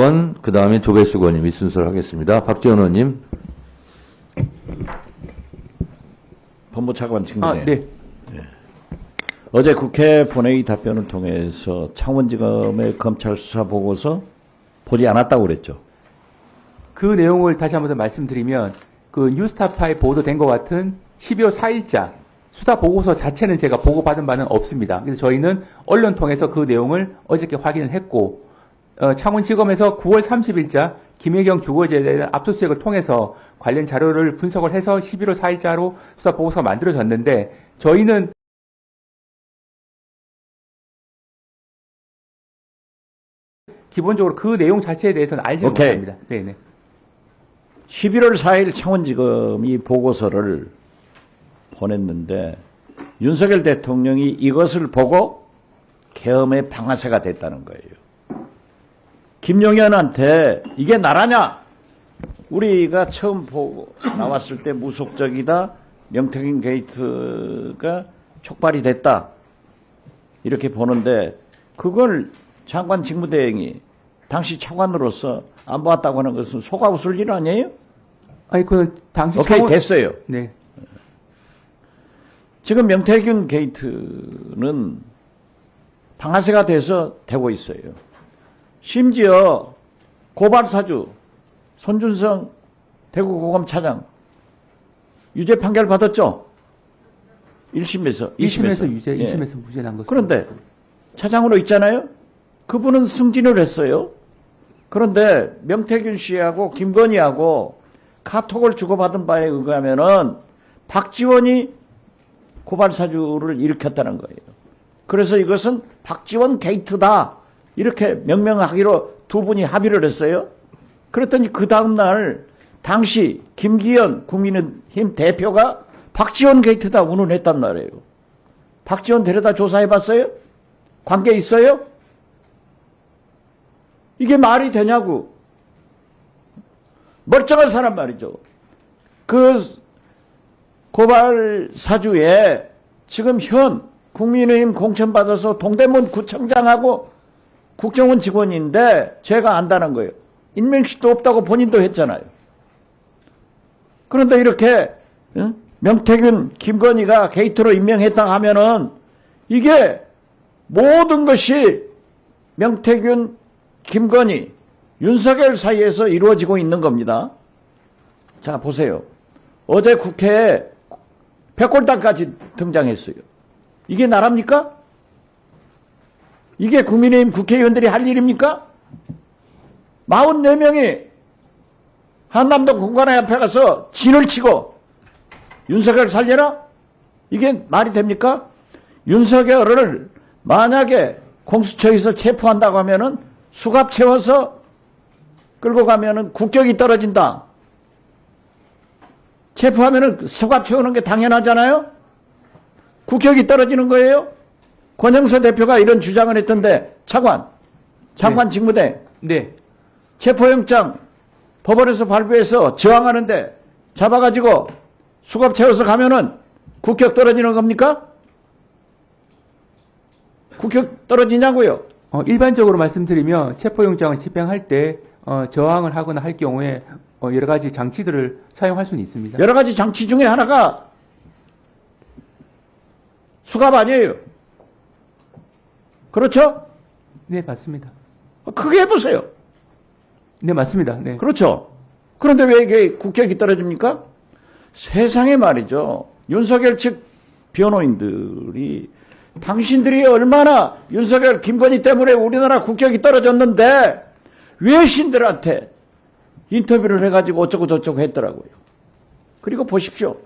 의원, 그 다음에 조배숙 의원님 이 순서로 하겠습니다. 박지원 의원님. 법무차관 직무대. 네. 어제 국회 본회의 답변을 통해서 창원지검의 검찰 수사 보고서 보지 않았다고 그랬죠. 그 내용을 다시 한번 더 말씀드리면 그 뉴스타파에 보도된 것 같은 12월 4일자 수사 보고서 자체는 제가 보고받은 바는 없습니다. 그래서 저희는 언론 통해서 그 내용을 어저께 확인을 했고 창원지검에서 9월 30일자 김혜경 주거지에 대한 압수수색을 통해서 관련 자료를 분석을 해서 11월 4일자로 수사 보고서가 만들어졌는데 저희는 기본적으로 그 내용 자체에 대해서는 알지 못합니다. 네네. 11월 4일 창원지검이 보고서를 보냈는데 윤석열 대통령이 이것을 보고 계엄의 방아쇠가 됐다는 거예요. 김용현한테 이게 나라냐? 우리가 처음 보고 나왔을 때 무속적이다. 명태균 게이트가 촉발이 됐다. 이렇게 보는데 그걸 장관 직무대행이 당시 차관으로서 안 보았다고 하는 것은 속아 웃을 일 아니에요? 아니 그 당시 오케이, 됐어요. 네. 지금 명태균 게이트는 방아쇠가 돼서 되고 있어요. 심지어 고발사주 손준성 대구고검차장 유죄 판결 받았죠? 1심에서. 1심에서 유죄, 예. 2심에서 무죄 난 것입니다. 그런데 차장으로 있잖아요? 그분은 승진을 했어요. 그런데 명태균 씨하고 김건희하고 카톡을 주고받은 바에 의하면은 박지원이 고발사주를 일으켰다는 거예요. 그래서 이것은 박지원 게이트다. 이렇게 명명하기로 두 분이 합의를 했어요. 그랬더니 그 다음날 당시 김기현 국민의힘 대표가 박지원 게이트다 운운했단 말이에요. 박지원 데려다 조사해봤어요? 관계 있어요? 이게 말이 되냐고. 멀쩡한 사람 말이죠. 그 고발 사주에 지금 현 국민의힘 공천받아서 동대문 구청장하고 국정원 직원인데 제가 안다는 거예요. 인명식도 없다고 본인도 했잖아요. 그런데 이렇게 명태균, 김건희가 게이트로 임명했다 하면은 이게 모든 것이 명태균, 김건희, 윤석열 사이에서 이루어지고 있는 겁니다. 자, 보세요. 어제 국회에 백골당까지 등장했어요. 이게 나랍니까? 이게 국민의힘 국회의원들이 할 일입니까? 44명이 한남동 공관회 앞에 가서 진을 치고 윤석열 살려라? 이게 말이 됩니까? 윤석열을 만약에 공수처에서 체포한다고 하면은 수갑 채워서 끌고 가면은 국격이 떨어진다. 체포하면은 수갑 채우는 게 당연하잖아요? 국격이 떨어지는 거예요? 권영서 대표가 이런 주장을 했던데, 장관 네. 직무대. 네. 체포영장 법원에서 발부해서 저항하는데 잡아가지고 수갑 채워서 가면은 국격 떨어지는 겁니까? 국격 떨어지냐고요? 일반적으로 말씀드리면 체포영장을 집행할 때 저항을 하거나 할 경우에 여러 가지 장치들을 사용할 수는 있습니다. 여러 가지 장치 중에 하나가 수갑 아니에요. 그렇죠? 네, 맞습니다. 크게 해보세요. 네, 맞습니다. 네. 그렇죠? 그런데 왜 이게 국격이 떨어집니까? 세상에 말이죠. 윤석열 측 변호인들이 당신들이 얼마나 윤석열, 김건희 때문에 우리나라 국격이 떨어졌는데 외신들한테 인터뷰를 해가지고 어쩌고 저쩌고 했더라고요. 그리고 보십시오.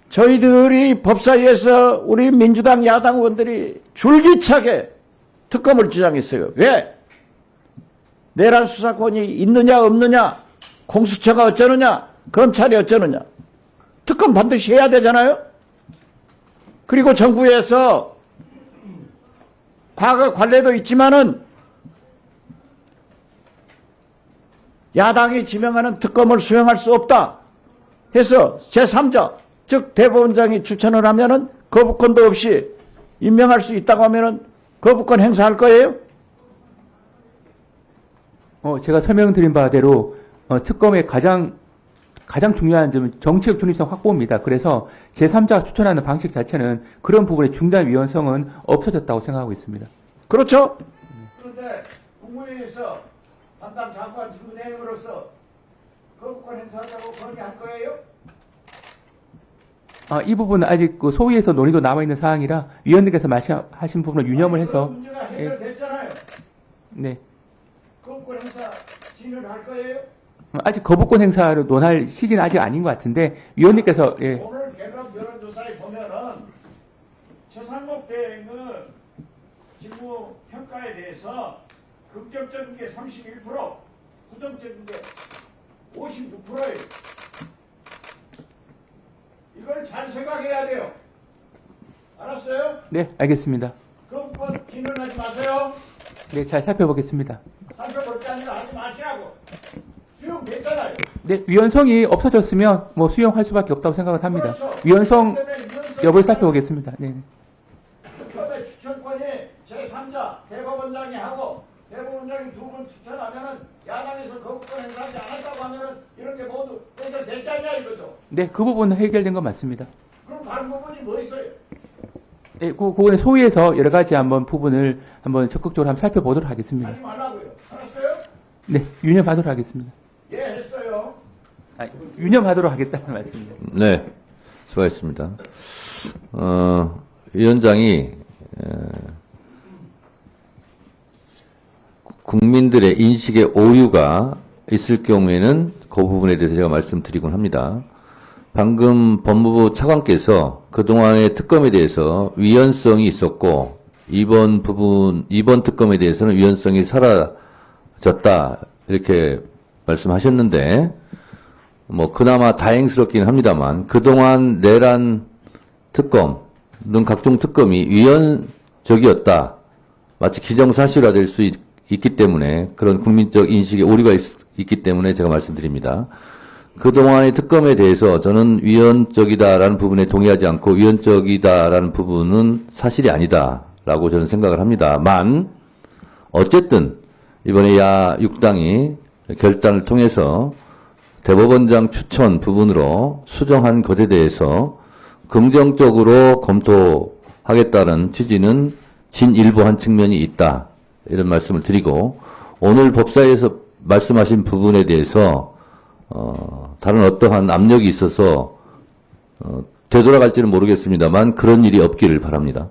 저희들이 법사위에서 우리 민주당 야당 의원들이 줄기차게 특검을 주장했어요. 왜? 내란 수사권이 있느냐 없느냐, 공수처가 어쩌느냐, 검찰이 어쩌느냐. 특검 반드시 해야 되잖아요. 그리고 정부에서 과거 관례도 있지만은 야당이 지명하는 특검을 수행할 수 없다 해서 제3자, 즉 대법원장이 추천을 하면은 거부권도 없이 임명할 수 있다고 하면은 거부권 행사할 거예요? 제가 설명드린 바대로 특검의 가장 중요한 점은 정치적 중립성 확보입니다. 그래서 제3자가 추천하는 방식 자체는 그런 부분의 중단 위헌성은 없어졌다고 생각하고 있습니다. 그렇죠? 그런데 국무회의에서 담당 장관 직무대행으로서 거부권 행사하자고 건의할 거예요? 이 부분은 아직 그 소위에서 논의도 남아있는 사항이라 위원님께서 말씀하신 부분을 유념을 해서 그런 문제가 해결됐잖아요. 네. 거부권 행사 진행할 거예요? 아직 거부권 행사를 논할 시기는 아직 아닌 것 같은데 위원님께서 예. 오늘 개각 여론조사에 보면은 최상목 대행은 직무 평가에 대해서 긍정적인 게 31%, 부정적인 게 56%예요. 이걸 잘 생각해야 돼요. 알았어요? 네, 알겠습니다. 거부권 진행하지 마세요. 네, 잘 살펴보겠습니다. 살펴볼 게 아니라 하지 마시라고. 수용됐잖아요. 네, 위헌성이 없어졌으면 뭐 수용할 수밖에 없다고 생각을 합니다. 그렇죠. 위헌성 때문에 위헌성 여부를 살펴보겠습니다. 네. 특검의 추천권이 제3자 대법원장이 하고 대법원장이 두 분 추천하면은 야당에서 거부권 행사하지 않았다고 하면은 이런 게 모두 해결됐지 않냐 이거죠. 네, 그 부분은 해결된 건 맞습니다. 그럼 다른 부분이 뭐 있어요? 네, 그거는 소위에서 여러 가지 부분을 한번 적극적으로 한번 살펴보도록 하겠습니다. 하지 말라고요. 알았어요? 네, 유념하도록 하겠습니다. 예, 했어요. 유념하도록 하겠다는 말씀입니다. 네, 수고하셨습니다. 위원장이 국민들의 인식의 오류가 있을 경우에는 그 부분에 대해서 제가 말씀드리곤 합니다. 방금 법무부 차관께서 그동안의 특검에 대해서 위헌성이 있었고 이번 특검에 대해서는 위헌성이 사라졌다 이렇게 말씀하셨는데 뭐 그나마 다행스럽긴 합니다만 그동안 내란 특검 등 각종 특검이 위헌적이었다 마치 기정사실화될 수 있기 때문에 그런 국민적 인식의 오류가 있기 때문에 제가 말씀드립니다. 그동안의 특검에 대해서 저는 위헌적이다라는 부분에 동의하지 않고 위헌적이다라는 부분은 사실이 아니다라고 저는 생각을 합니다만 어쨌든 이번에 야6당이 결단을 통해서 대법원장 추천 부분으로 수정한 것에 대해서 긍정적으로 검토하겠다는 취지는 진일보한 측면이 있다. 이런 말씀을 드리고 오늘 법사위에서 말씀하신 부분에 대해서 다른 어떠한 압력이 있어서 되돌아갈지는 모르겠습니다만 그런 일이 없기를 바랍니다.